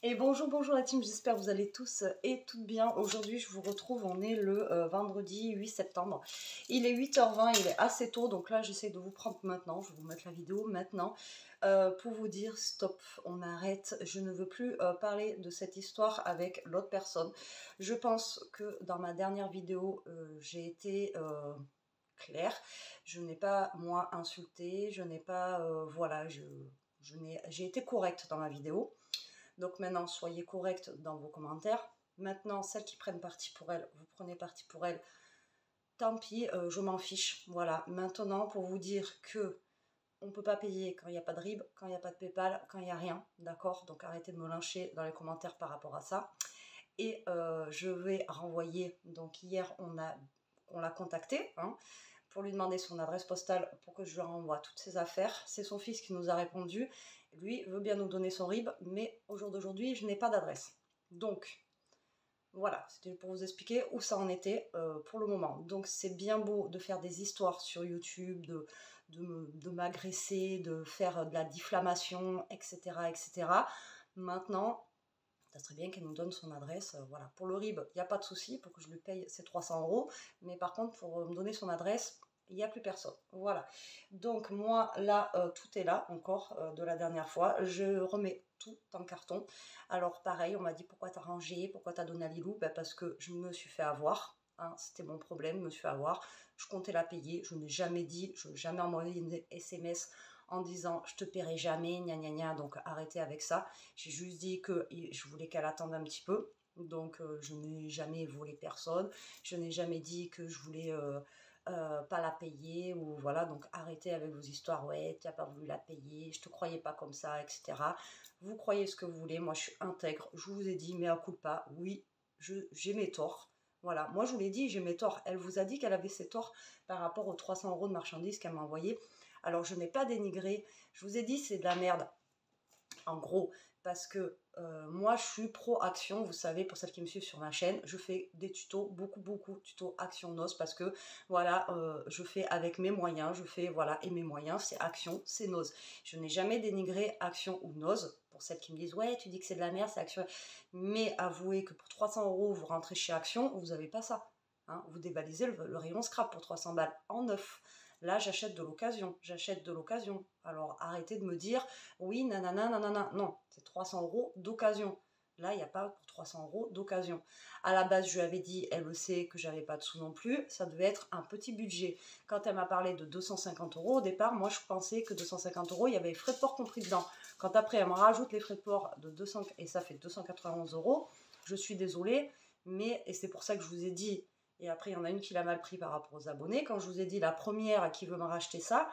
Et bonjour, bonjour la team, j'espère que vous allez tous et toutes bien. Aujourd'hui, je vous retrouve, on est le vendredi 8 septembre. Il est 8h20, il est assez tôt, donc là, j'essaie de vous prendre maintenant. Je vais vous mettre la vidéo maintenant pour vous dire stop, on arrête. Je ne veux plus parler de cette histoire avec l'autre personne. Je pense que dans ma dernière vidéo, j'ai été claire. Je n'ai pas, moi, insulté, je n'ai pas, voilà, j'ai été correcte dans ma vidéo. Donc maintenant, soyez corrects dans vos commentaires. Maintenant, celles qui prennent parti pour elles, vous prenez parti pour elles. Tant pis, je m'en fiche. Voilà. Maintenant, pour vous dire que on ne peut pas payer quand il n'y a pas de RIB, quand il n'y a pas de PayPal, quand il n'y a rien. D'accord? Donc arrêtez de me lyncher dans les commentaires par rapport à ça. Et je vais renvoyer. Donc hier, on l'a contacté pour lui demander son adresse postale pour que je lui renvoie toutes ses affaires. C'est son fils qui nous a répondu. Lui veut bien nous donner son RIB, mais au jour d'aujourd'hui, je n'ai pas d'adresse. Donc, voilà, c'était pour vous expliquer où ça en était pour le moment. Donc, c'est bien beau de faire des histoires sur YouTube, de m'agresser, de faire de la diffamation, etc., etc. Maintenant, ça serait bien qu'elle nous donne son adresse. Voilà. Pour le RIB, il n'y a pas de souci pour que je lui paye ses 300 €. Mais par contre, pour me donner son adresse, il n'y a plus personne. Voilà. Donc moi, là, tout est là encore de la dernière fois. Je remets tout en carton. Alors pareil, on m'a dit pourquoi t'as rangé, pourquoi t'as donné à Lilou, ben, parce que je me suis fait avoir. C'était mon problème, je me suis fait avoir. Je comptais la payer. Je n'ai jamais dit, je n'ai jamais envoyé une SMS en disant je te paierai jamais, gna gna gna, donc arrêtez avec ça. J'ai juste dit que je voulais qu'elle attende un petit peu, donc je n'ai jamais volé personne, je n'ai jamais dit que je voulais pas la payer, ou voilà, donc arrêtez avec vos histoires, ouais, tu n'as pas voulu la payer, je te croyais pas comme ça, etc. Vous croyez ce que vous voulez, moi je suis intègre, je vous ai dit, mea culpa, oui, j'ai mes torts. Voilà, moi je vous l'ai dit, j'ai mes torts. Elle vous a dit qu'elle avait ses torts par rapport aux 300 € de marchandises qu'elle m'a envoyé. Alors je n'ai pas dénigré, je vous ai dit c'est de la merde, en gros, parce que moi je suis pro action, vous savez, pour celles qui me suivent sur ma chaîne, je fais des tutos, beaucoup de tutos action Noz, parce que voilà, je fais avec mes moyens, je fais voilà, et mes moyens c'est action, c'est Noz. Je n'ai jamais dénigré action ou Noz, pour celles qui me disent ouais tu dis que c'est de la merde, c'est action, mais avouez que pour 300 € vous rentrez chez Action, vous n'avez pas ça, vous dévalisez le rayon scrap pour 300 balles en neuf. Là, j'achète de l'occasion, j'achète de l'occasion. Alors, arrêtez de me dire, oui, nanana, nanana. Non, c'est 300 € d'occasion. Là, il n'y a pas pour 300 € d'occasion. À la base, je lui avais dit, elle le sait, que j'avais pas de sous non plus. Ça devait être un petit budget. Quand elle m'a parlé de 250 € au départ, moi, je pensais que 250 €, il y avait les frais de port compris dedans. Quand après, elle me rajoute les frais de port de 200, et ça fait 291 €, je suis désolée, mais, et c'est pour ça que je vous ai dit, et après, il y en a une qui l'a mal pris par rapport aux abonnés. Quand je vous ai dit la première qui veut me racheter ça,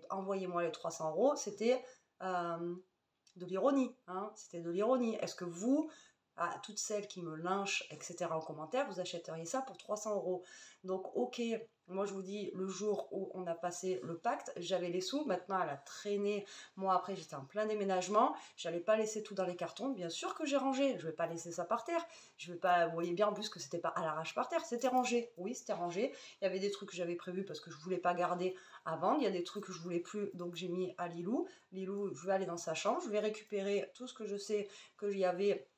envoyez-moi les 300 €, c'était de l'ironie. C'était de l'ironie. Est-ce que vous, à toutes celles qui me lynchent, etc. en commentaire, vous achèteriez ça pour 300 €? Donc, ok, moi je vous dis, le jour où on a passé le pacte, j'avais les sous, maintenant elle a traîné. Moi après, j'étais en plein déménagement, j'allais pas laisser tout dans les cartons. Bien sûr que j'ai rangé, je vais pas laisser ça par terre. Je vais pas, vous voyez bien en plus que c'était pas à l'arrache par terre, c'était rangé. Oui, c'était rangé. Il y avait des trucs que j'avais prévus parce que je voulais pas garder à vendre. Il y a des trucs que je voulais plus, donc j'ai mis à Lilou. Lilou, je vais aller dans sa chambre, je vais récupérer tout ce que je sais que j'y avait.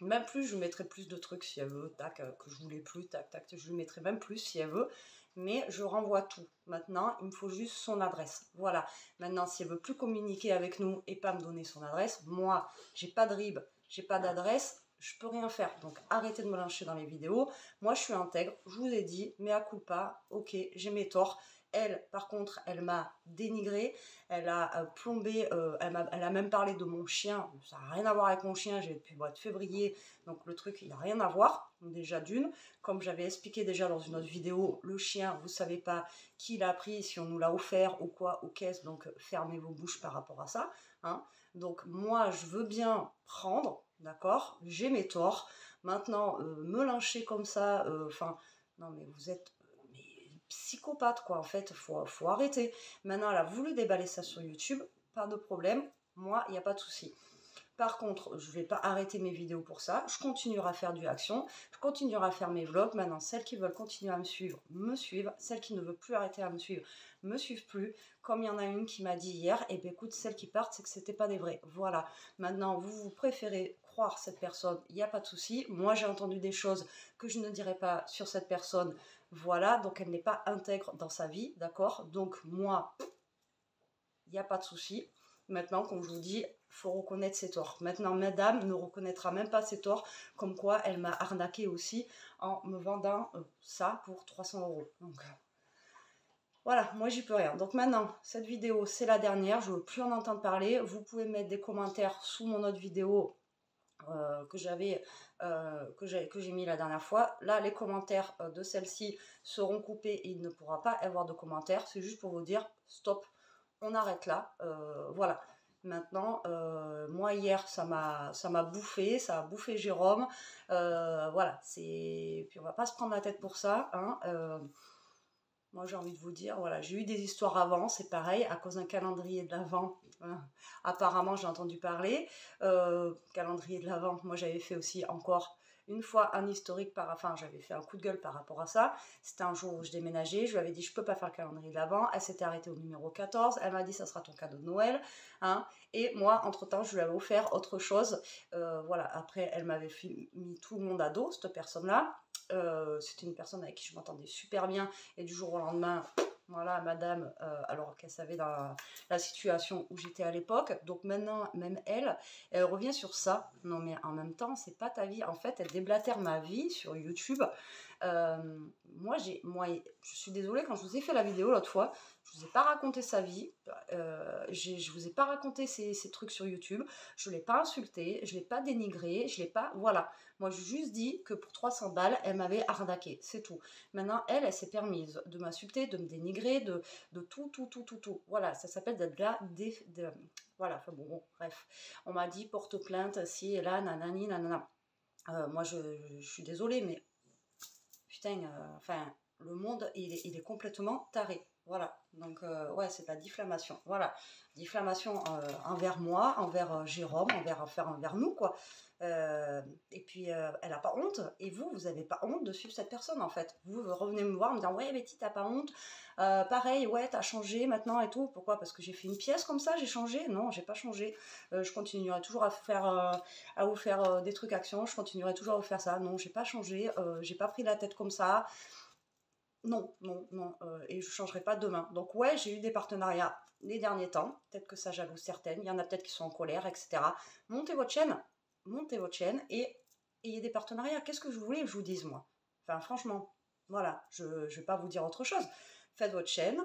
Même plus, je mettrai plus de trucs si elle veut, tac, que je voulais plus, tac, tac, je lui mettrai même plus si elle veut, mais je renvoie tout. Maintenant, il me faut juste son adresse. Voilà. Maintenant, si elle veut plus communiquer avec nous et pas me donner son adresse, moi, j'ai pas de RIB, j'ai pas d'adresse, je peux rien faire. Donc, arrêtez de me lyncher dans les vidéos. Moi, je suis intègre, je vous ai dit, mea culpa, ok, j'ai mes torts. Elle, par contre, elle m'a dénigré, elle a plombé, elle a même parlé de mon chien. Ça n'a rien à voir avec mon chien, j'ai depuis le mois de février, donc le truc, il n'a rien à voir, déjà d'une. Comme j'avais expliqué déjà dans une autre vidéo, le chien, vous ne savez pas qui l'a pris, si on nous l'a offert ou quoi, aux caisses, donc fermez vos bouches par rapport à ça. Donc moi, je veux bien prendre, d'accord, j'ai mes torts. Maintenant, me lyncher comme ça, enfin, non mais vous êtes psychopathe quoi, en fait, faut arrêter. Maintenant, elle a voulu déballer ça sur YouTube, pas de problème, moi, il n'y a pas de souci. Par contre, je ne vais pas arrêter mes vidéos pour ça. Je continuerai à faire du action. Je continuerai à faire mes vlogs. Maintenant, celles qui veulent continuer à me suivent. Celles qui ne veulent plus arrêter à me suivent plus. Comme il y en a une qui m'a dit hier, et bien écoute, celles qui partent, c'est que c'était pas des vraies. Voilà. Maintenant, vous préférez croire cette personne, il n'y a pas de souci. Moi, j'ai entendu des choses que je ne dirais pas sur cette personne. Voilà, donc elle n'est pas intègre dans sa vie, d'accord? Donc moi, il n'y a pas de souci. Maintenant, comme je vous dis, il faut reconnaître ses torts. Maintenant, madame ne reconnaîtra même pas ses torts, comme quoi elle m'a arnaqué aussi en me vendant ça pour 300 €. Donc, voilà, moi j'y peux rien. Donc maintenant, cette vidéo, c'est la dernière. Je ne veux plus en entendre parler. Vous pouvez mettre des commentaires sous mon autre vidéo que j'ai mis la dernière fois. Là, les commentaires de celle-ci seront coupés et il ne pourra pas y avoir de commentaires. C'est juste pour vous dire, stop, on arrête là. Voilà. Maintenant, moi hier, ça m'a bouffé, ça a bouffé Jérôme. Voilà, puis on va pas se prendre la tête pour ça. Hein. Moi, j'ai envie de vous dire, voilà, j'ai eu des histoires avant, c'est pareil, à cause d'un calendrier de l'Avent. Apparemment, j'ai entendu parler. Calendrier de l'Avent, moi, j'avais fait aussi encore une fois un historique, enfin, j'avais fait un coup de gueule par rapport à ça. C'était un jour où je déménageais, je lui avais dit, je peux pas faire le calendrier de l'Avent. Elle s'était arrêtée au numéro 14. Elle m'a dit, ça sera ton cadeau de Noël. Hein. Et moi, entre-temps, je lui avais offert autre chose. Voilà, après, elle m'avait mis tout le monde à dos, cette personne-là. C'était une personne avec qui je m'entendais super bien et du jour au lendemain, voilà, madame, alors qu'elle savait dans la situation où j'étais à l'époque. Donc maintenant, même elle revient sur ça. Non mais en même temps, c'est pas ta vie. En fait, elle déblatère ma vie sur YouTube. Moi, je suis désolée, quand je vous ai fait la vidéo l'autre fois, je vous ai pas raconté sa vie, je vous ai pas raconté ces trucs sur YouTube, je l'ai pas insulté, je l'ai pas dénigré, je l'ai pas, voilà. Moi, j'ai juste dit que pour 300 balles, elle m'avait arnaqué, c'est tout. Maintenant, elle s'est permise de m'insulter, de me dénigrer, de tout. Voilà, ça s'appelle d'être là, voilà, enfin bon, bref. On m'a dit porte plainte, si et là, nanani, nanana. Moi, je suis désolée, mais putain, enfin, le monde, il est complètement taré. Voilà, donc ouais, c'est de la diffamation. Voilà, diffamation envers moi, envers Jérôme, envers nous, quoi. Et puis, elle n'a pas honte. Et vous n'avez pas honte de suivre cette personne, en fait. Vous revenez me voir, me dire, ouais, Betty, t'as pas honte. Pareil, ouais, t'as changé maintenant et tout. Pourquoi? Parce que j'ai fait une pièce comme ça, j'ai changé? Non, j'ai pas changé. Je continuerai toujours à vous faire des trucs actions. Je continuerai toujours à vous faire ça. Non, j'ai pas changé. J'ai pas pris la tête comme ça. Non, et je ne changerai pas demain. Donc ouais, j'ai eu des partenariats les derniers temps, peut-être que ça jalouse certaines, il y en a peut-être qui sont en colère, etc. Montez votre chaîne et ayez des partenariats. Qu'est-ce que je voulais que je vous dise, moi? Enfin, franchement, voilà, je ne vais pas vous dire autre chose. Faites votre chaîne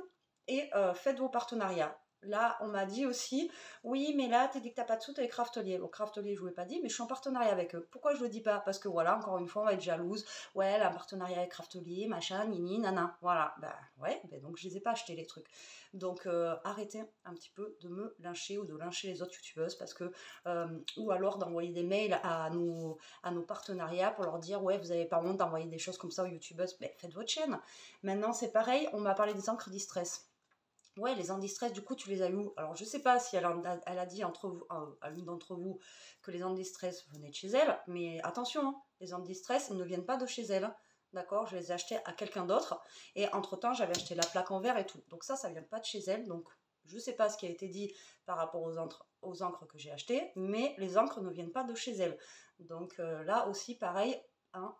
et faites vos partenariats. Là, on m'a dit aussi, oui, mais là, t'as dit que t'as pas de sous, t'es Craftelier. Bon, Craftelier, je vous l'ai pas dit, mais je suis en partenariat avec eux. Pourquoi je le dis pas? Parce que voilà, encore une fois, on va être jalouse. Ouais, elle a un partenariat avec Craftelier, machin, nini, nana. Voilà, bah ouais, bah, donc je les ai pas achetés les trucs. Donc arrêtez un petit peu de me lyncher ou de lyncher les autres youtubeuses parce que, ou alors d'envoyer des mails à nos partenariats pour leur dire, ouais, vous avez pas honte d'envoyer des choses comme ça aux youtubeuses. Mais faites votre chaîne. Maintenant, c'est pareil, on m'a parlé des encres distress. Ouais, les anti-stress, du coup, tu les as eu. Alors, je sais pas si elle a dit à l'une d'entre vous que les anti-stress venaient de chez elle, mais attention, hein, les anti-stress ne viennent pas de chez elle. D'accord? Je les ai achetés à quelqu'un d'autre. Et entre-temps, j'avais acheté la plaque en verre et tout. Donc ça vient pas de chez elle. Donc, je sais pas ce qui a été dit par rapport aux encres que j'ai achetées, mais les encres ne viennent pas de chez elle. Donc là aussi, pareil, hein,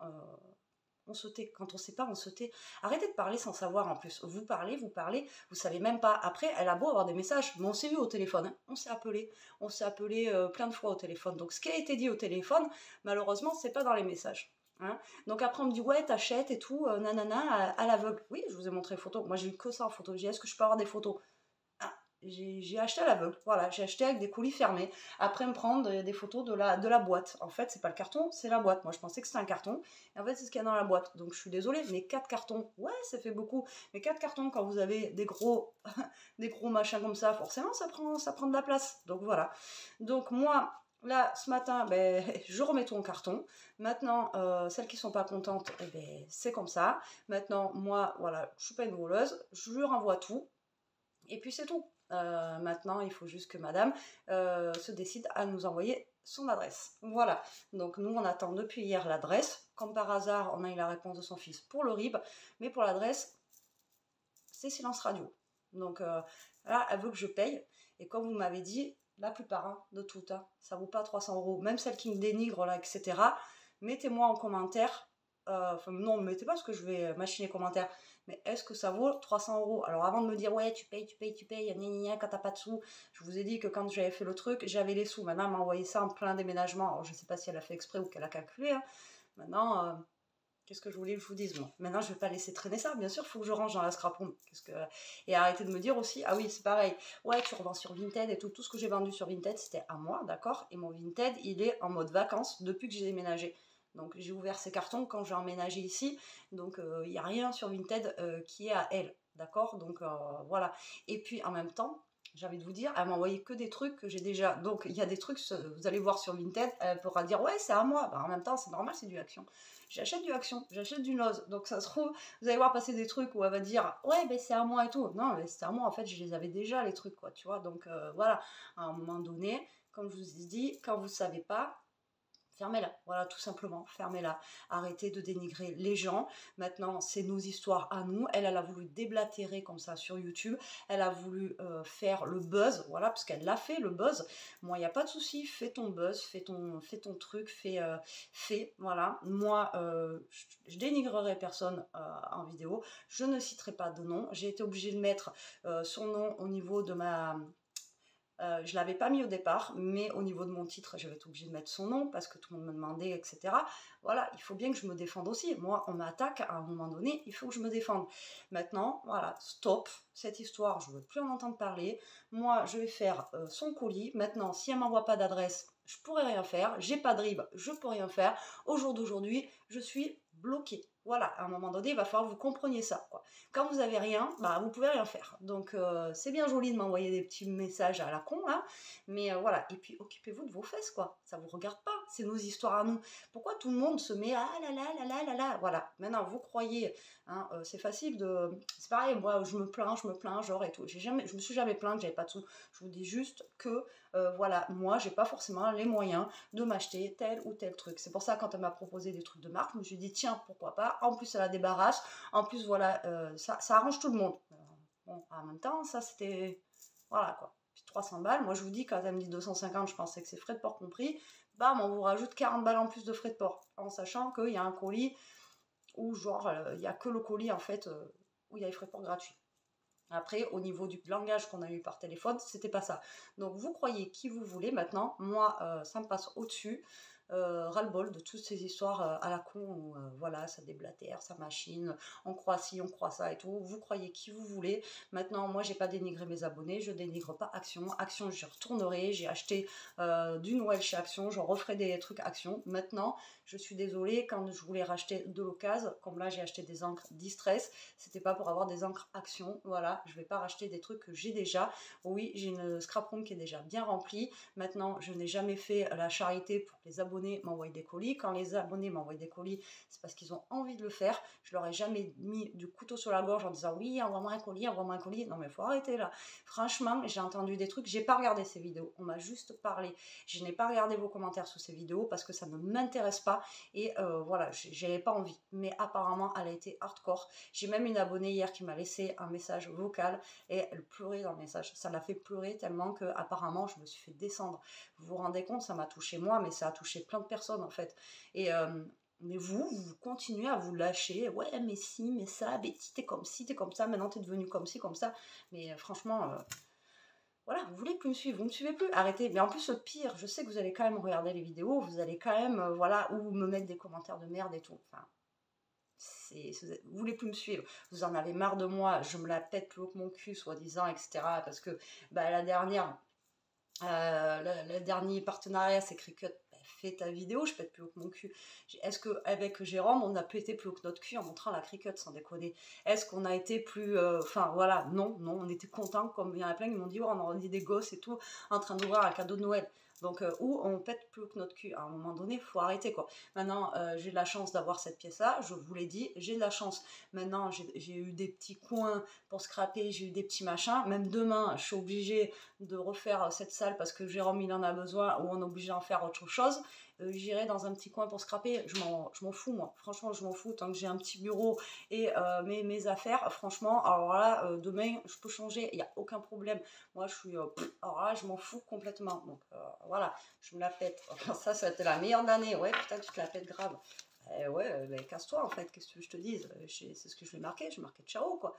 on se tait. Quand on sait pas, on se tait. Arrêtez de parler sans savoir en plus. Vous parlez, vous savez même pas. Après, elle a beau avoir des messages, mais on s'est vu au téléphone, hein. On s'est appelé plein de fois au téléphone. Donc ce qui a été dit au téléphone, malheureusement, c'est pas dans les messages. Hein. Donc après on me dit ouais t'achètes et tout, nanana, à l'aveugle. Oui, je vous ai montré les photos. Moi j'ai eu que ça en photo. J'ai dit est-ce que je peux avoir des photos? J'ai acheté à l'aveugle, voilà, j'ai acheté avec des colis fermés, après me prendre des photos de la boîte. En fait, c'est pas le carton, c'est la boîte. Moi, je pensais que c'était un carton, et en fait, c'est ce qu'il y a dans la boîte. Donc, je suis désolée, mais 4 cartons, ouais, ça fait beaucoup. Mais 4 cartons, quand vous avez des gros, des gros machins comme ça, forcément, ça prend de la place. Donc, voilà. Donc, moi, là, ce matin, ben, je remets tout en carton. Maintenant, celles qui sont pas contentes, eh ben, c'est comme ça. Maintenant, moi, voilà, je suis pas une voleuse, je lui renvoie tout. Et puis c'est tout. Maintenant, il faut juste que madame se décide à nous envoyer son adresse. Voilà, donc nous on attend depuis hier l'adresse. Comme par hasard, on a eu la réponse de son fils pour le RIB, mais pour l'adresse, c'est silence radio. Donc là, elle veut que je paye. Et comme vous m'avez dit, la plupart de toutes, ça vaut pas 300 euros. Même celles qui me dénigrent là, etc. Mettez-moi en commentaire. Enfin, non, ne mettez pas parce que je vais machiner commentaires. Mais est-ce que ça vaut 300 euros? Alors avant de me dire, ouais, tu payes, gna gna gna, quand t'as pas de sous, je vous ai dit que quand j'avais fait le truc, j'avais les sous. Maintenant, elle m'a envoyé ça en plein déménagement. Alors je sais pas si elle a fait exprès ou qu'elle a calculé. Hein. Maintenant, qu'est-ce que je voulais que je vous dise, moi? Maintenant, je vais pas laisser traîner ça. Bien sûr, il faut que je range dans la scrap room. Et arrêtez de me dire aussi, ah oui, c'est pareil. Ouais, tu revends sur Vinted et tout. Tout ce que j'ai vendu sur Vinted, c'était à moi, d'accord? Et mon Vinted, il est en mode vacances depuis que j'ai déménagé. Donc, j'ai ouvert ces cartons quand j'ai emménagé ici. Donc, il n'y a rien sur Vinted qui est à elle, d'accord? Donc, voilà. Et puis, en même temps, j'ai envie de vous dire, elle m'a envoyé que des trucs que j'ai déjà. Donc, il y a des trucs, vous allez voir sur Vinted, elle pourra dire, ouais, c'est à moi. Bah, en même temps, c'est normal, c'est du Action. J'achète du Action, j'achète du Nose. Donc, ça se trouve, vous allez voir passer des trucs où elle va dire, ouais, ben c'est à moi et tout. Non, mais c'est à moi, en fait, je les avais déjà, les trucs, quoi, tu vois. Donc, voilà, à un moment donné, comme je vous ai dit, quand vous ne savez pas, fermez-la, voilà, tout simplement, fermez-la. Arrêtez de dénigrer les gens. Maintenant, c'est nos histoires à nous. Elle a voulu déblatérer comme ça sur YouTube. Elle a voulu faire le buzz, voilà, parce qu'elle l'a fait, le buzz. Moi, il n'y a pas de souci, fais ton buzz, fais ton truc, fais, voilà. Moi, je dénigrerai personne en vidéo. Je ne citerai pas de nom. J'ai été obligée de mettre son nom au niveau de ma... je ne l'avais pas mis au départ, mais au niveau de mon titre, j'avais été obligée de mettre son nom parce que tout le monde me demandait, etc. Voilà, il faut bien que je me défende aussi. Moi, on m'attaque à un moment donné, il faut que je me défende. Maintenant, voilà, stop, cette histoire, je ne veux plus en entendre parler. Moi, je vais faire son colis. Maintenant, si elle ne m'envoie pas d'adresse, je ne pourrai rien faire. J'ai pas de RIB, je ne peux rien faire. Au jour d'aujourd'hui, je suis bloquée. Voilà, à un moment donné, il va falloir que vous compreniez ça, quoi. Quand vous avez rien, bah vous pouvez rien faire. Donc c'est bien joli de m'envoyer des petits messages à la con, hein, mais voilà. Et puis occupez-vous de vos fesses, quoi. Ça vous regarde pas, c'est nos histoires à nous. Pourquoi tout le monde se met ah là là là là là là, voilà. Maintenant vous croyez, hein, c'est facile de, c'est pareil. Moi je me plains, genre et tout. Je me suis jamais plainte, j'avais pas de sous. Je vous dis juste que voilà, moi j'ai pas forcément les moyens de m'acheter tel ou tel truc. C'est pour ça quand elle m'a proposé des trucs de marque, je me suis dit tiens pourquoi pas. En plus elle la débarrasse. En plus voilà, ça arrange tout le monde. Bon, en même temps ça c'était voilà quoi. Puis 300 balles, moi je vous dis quand elle me dit 250, je pensais que c'est frais de port compris. Bam, on vous rajoute 40 balles en plus de frais de port, en sachant qu'il y a un colis où genre il n'y a que le colis en fait où il y a les frais de port gratuits. Après, au niveau du langage qu'on a eu par téléphone, c'était pas ça. Donc, vous croyez qui vous voulez maintenant. Moi, ça me passe au-dessus. Ras-le-bol de toutes ces histoires à la con où voilà, ça déblatère, ça machine, on croit ci, on croit ça et tout. Vous croyez qui vous voulez. Maintenant, moi, j'ai pas dénigré mes abonnés, je dénigre pas Action. Action, j'y retournerai. J'ai acheté du Noël chez Action, j'en referai des trucs Action. Maintenant, je suis désolée, quand je voulais racheter de l'occasion, comme là, j'ai acheté des encres Distress, c'était pas pour avoir des encres Action. Voilà, je vais pas racheter des trucs que j'ai déjà. Oui, j'ai une scrap room qui est déjà bien remplie. Maintenant, je n'ai jamais fait la charité pour que les abonnés m'envoient des colis. Quand les abonnés m'envoient des colis, c'est parce qu'ils ont envie de le faire. Je leur ai jamais mis du couteau sur la gorge en disant oui, envoie-moi un colis, envoie-moi un colis. Non mais faut arrêter là. Franchement, j'ai entendu des trucs, j'ai pas regardé ces vidéos. On m'a juste parlé. Je n'ai pas regardé vos commentaires sous ces vidéos parce que ça ne m'intéresse pas et voilà, j'avais pas envie. Mais apparemment, elle a été hardcore. J'ai même une abonnée hier qui m'a laissé un message vocal et elle pleurait dans le message. Ça l'a fait pleurer tellement que apparemment je me suis fait descendre. Vous vous rendez compte, ça m'a touché moi, mais ça a touché plein de personnes en fait. Et mais vous continuez à vous lâcher. Ouais, mais si, mais ça, Betty, t'es comme ci, t'es comme ça, maintenant t'es devenue comme ci, comme ça. Mais franchement, voilà, vous voulez plus me suivre, vous me suivez plus, arrêtez. Mais en plus, le pire, je sais que vous allez quand même regarder les vidéos, vous allez quand même, voilà, ou me mettre des commentaires de merde et tout. Enfin, vous voulez plus me suivre, vous en avez marre de moi, je me la pète plus haut que mon cul, soi-disant, etc. Parce que bah, la dernière. Le dernier partenariat, c'est Cricut. Bah, fais ta vidéo, je pète plus haut que mon cul. Est-ce qu'avec Jérôme, on a pété plus haut que notre cul en montrant la Cricut, sans déconner? Est-ce qu'on a été plus... Enfin, voilà, non, on était contents, comme il y en a plein qui m'ont dit, oh, on aurait dit des gosses et tout, en train d'ouvrir un cadeau de Noël. Donc, où on pète plus que notre cul. À un moment donné, il faut arrêter, quoi. Maintenant, j'ai de la chance d'avoir cette pièce-là. Je vous l'ai dit, j'ai de la chance. Maintenant, j'ai eu des petits coins pour scraper, j'ai eu des petits machins. Même demain, je suis obligée de refaire cette salle parce que Jérôme, il en a besoin ou on est obligé d'en faire autre chose. J'irai dans un petit coin pour scraper. Je m'en fous, moi. Franchement, je m'en fous. Tant que j'ai un petit bureau et mes affaires, franchement, alors là, demain, je peux changer. Il n'y a aucun problème. Moi, je suis... alors là, je m'en fous complètement. Donc, voilà, je me la pète. Ça, c'était la meilleure de l'année. Ouais, putain, tu te la pètes grave. Ouais, ben, casse-toi, en fait. Qu'est-ce que je te dise? C'est ce que je lui ai marqué. Je marquais ciao, quoi.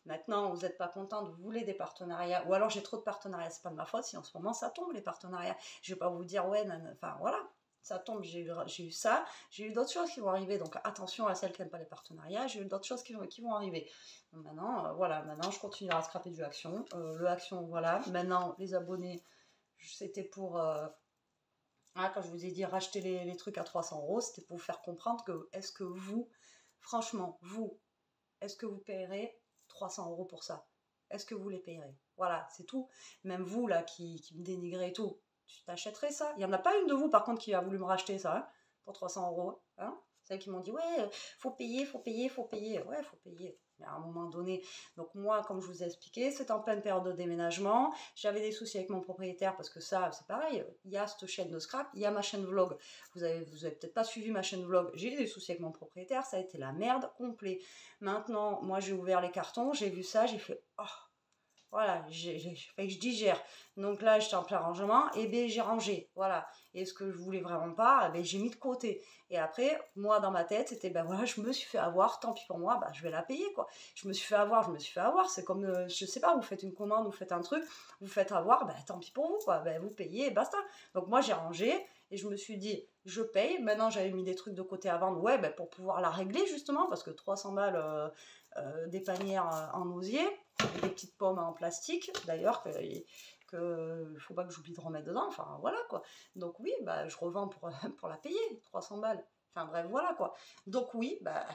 Maintenant, vous n'êtes pas content, vous voulez des partenariats, ou alors j'ai trop de partenariats, c'est pas de ma faute si en ce moment ça tombe les partenariats. Je vais pas vous dire ouais, enfin voilà, ça tombe, j'ai eu ça, j'ai eu d'autres choses qui vont arriver, donc attention à celles qui n'aiment pas les partenariats, j'ai eu d'autres choses qui vont arriver. Donc maintenant, voilà, maintenant je continuerai à scraper du Action, le Action, voilà, maintenant les abonnés, c'était pour... quand je vous ai dit racheter les trucs à 300 €, c'était pour vous faire comprendre que est-ce que vous, franchement, est-ce que vous payerez 300 € pour ça? Est-ce que vous les payerez? Voilà, c'est tout. Même vous, là, qui me dénigrez et tout, tu t'achèterais ça? Il n'y en a pas une de vous, par contre, qui a voulu me racheter ça, hein, pour 300 €. Hein? Celles qui m'ont dit, ouais, faut payer, faut payer, faut payer. Ouais, faut payer. Mais à un moment donné, donc moi, comme je vous ai expliqué, c'est en pleine période de déménagement. J'avais des soucis avec mon propriétaire parce que ça, c'est pareil. Il y a cette chaîne de scrap, il y a ma chaîne vlog. Vous avez peut-être pas suivi ma chaîne vlog. J'ai eu des soucis avec mon propriétaire, ça a été la merde complet. Maintenant, moi, j'ai ouvert les cartons, j'ai vu ça, j'ai fait, oh, voilà, fait que je digère. Donc là, j'étais en plein rangement, et bien j'ai rangé, voilà. Et ce que je voulais vraiment pas, eh ben, j'ai mis de côté. Et après, moi, dans ma tête, c'était, ben voilà, je me suis fait avoir, tant pis pour moi, ben, je vais la payer, quoi. Je me suis fait avoir. C'est comme, je sais pas, vous faites une commande, vous faites un truc, vous faites avoir, ben tant pis pour vous, quoi. Ben, vous payez, et basta. Donc moi, j'ai rangé, et je me suis dit, je paye. Maintenant, j'avais mis des trucs de côté à vendre, ouais, ben, pour pouvoir la régler, justement, parce que 300 balles, des panières en osier, des petites pommes en plastique, d'ailleurs, que faut pas que j'oublie de remettre dedans, enfin voilà quoi. Donc oui, bah, je revends pour la payer, 300 balles. Enfin bref, voilà quoi. Donc oui, bah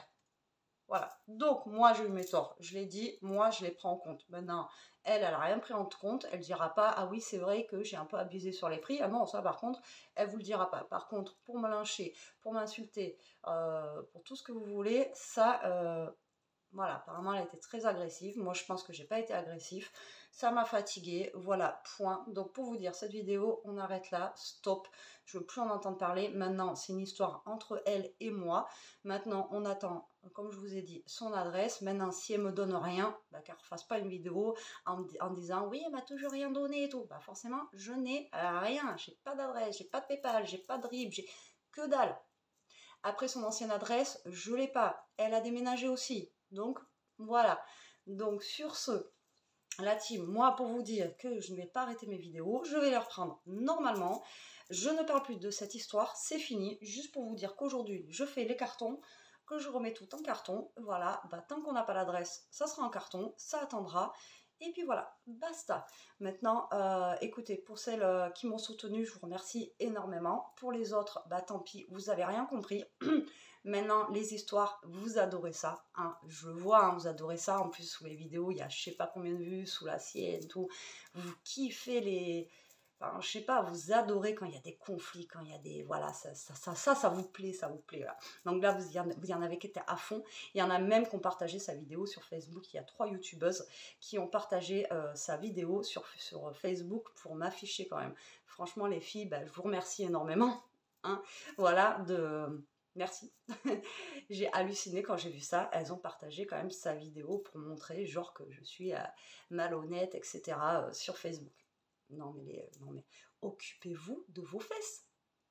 voilà. Donc moi j'ai eu mes torts, je l'ai dit, moi je les prends en compte. Maintenant, elle a rien pris en compte, elle dira pas, ah oui c'est vrai que j'ai un peu abusé sur les prix, ah non ça par contre, elle vous le dira pas. Par contre, pour me lyncher, pour m'insulter, pour tout ce que vous voulez, ça... voilà, apparemment elle a été très agressive. Moi je pense que j'ai pas été agressif. Ça m'a fatiguée. Voilà, point. Donc pour vous dire, cette vidéo, on arrête là. Stop. Je veux plus en entendre parler. Maintenant, c'est une histoire entre elle et moi. Maintenant, on attend, comme je vous ai dit, son adresse. Maintenant, si elle me donne rien, bah, qu'elle ne refasse pas une vidéo en disant oui, elle m'a toujours rien donné et tout. Bah forcément, je n'ai rien. J'ai pas d'adresse, j'ai pas de PayPal, j'ai pas de RIB, j'ai que dalle. Après son ancienne adresse, je l'ai pas. Elle a déménagé aussi. Donc, voilà. Donc, sur ce, la team, moi, pour vous dire que je ne vais pas arrêter mes vidéos, je vais les reprendre normalement. Je ne parle plus de cette histoire, c'est fini. Juste pour vous dire qu'aujourd'hui, je fais les cartons, que je remets tout en carton. Voilà, bah, tant qu'on n'a pas l'adresse, ça sera en carton, ça attendra. Et puis voilà, basta. Maintenant, écoutez, pour celles qui m'ont soutenu, je vous remercie énormément. Pour les autres, bah tant pis, vous avez rien compris. Maintenant, les histoires, vous adorez ça. Hein. Je le vois, hein, vous adorez ça. En plus, sous les vidéos, il y a je sais pas combien de vues, sous la sienne, tout. Vous kiffez les... Enfin, je sais pas, vous adorez quand il y a des conflits, quand il y a des... Voilà, ça vous plaît, ça vous plaît. Voilà. Donc là, vous y en avez qui étaient à fond. Il y en a même qui ont partagé sa vidéo sur Facebook. Il y a 3 youtubeuses qui ont partagé sa vidéo sur Facebook pour m'afficher quand même. Franchement, les filles, bah, je vous remercie énormément. Hein. Voilà, merci. J'ai halluciné quand j'ai vu ça. Elles ont partagé quand même sa vidéo pour montrer genre que je suis malhonnête, etc. Sur Facebook. Non mais occupez-vous de vos fesses.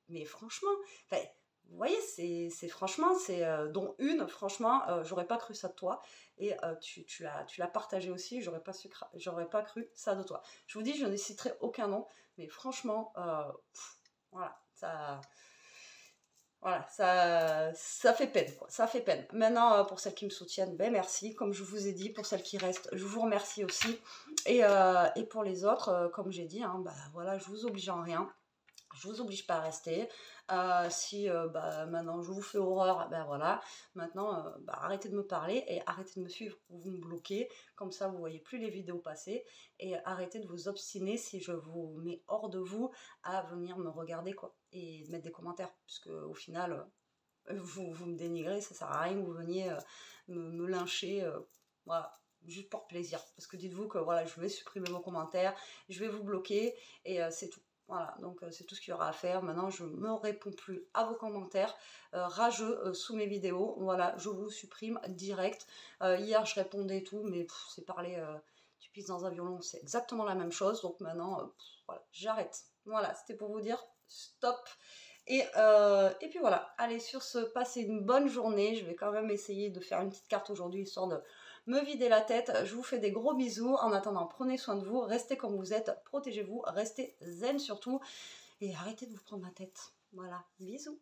Mais franchement, vous voyez, c'est franchement, c'est dont une, franchement, j'aurais pas cru ça de toi. Et tu l'as partagé aussi, j'aurais pas cru ça de toi. Je vous dis, je ne citerai aucun nom, mais franchement, voilà, ça... Voilà, ça fait peine, quoi. Ça fait peine. Maintenant, pour celles qui me soutiennent, ben merci. Comme je vous ai dit, pour celles qui restent, je vous remercie aussi. Et pour les autres, comme j'ai dit, hein, bah, voilà, je vous oblige en rien. Je vous oblige pas à rester. Si bah, maintenant je vous fais horreur, ben voilà. Maintenant, bah, arrêtez de me parler et arrêtez de me suivre. Vous me bloquez. Comme ça, vous voyez plus les vidéos passer. Et arrêtez de vous obstiner si je vous mets hors de vous à venir me regarder, quoi. Et mettre des commentaires. Puisque au final, vous me dénigrez, ça sert à rien que vous veniez me lyncher. Voilà. Juste pour plaisir. Parce que dites-vous que voilà, je vais supprimer vos commentaires. Je vais vous bloquer. Et c'est tout. Voilà, donc c'est tout ce qu'il y aura à faire. Maintenant, je ne me réponds plus à vos commentaires rageux sous mes vidéos. Voilà, je vous supprime direct. Hier, je répondais et tout, mais c'est parler, tu pisses dans un violon, c'est exactement la même chose. Donc maintenant, voilà, j'arrête. Voilà, c'était pour vous dire stop. Et puis voilà, allez, sur ce, passez une bonne journée. Je vais quand même essayer de faire une petite carte aujourd'hui, histoire de me vider la tête. Je vous fais des gros bisous. En attendant, prenez soin de vous, restez comme vous êtes, protégez-vous, restez zen surtout. Et arrêtez de vous prendre la tête. Voilà, bisous.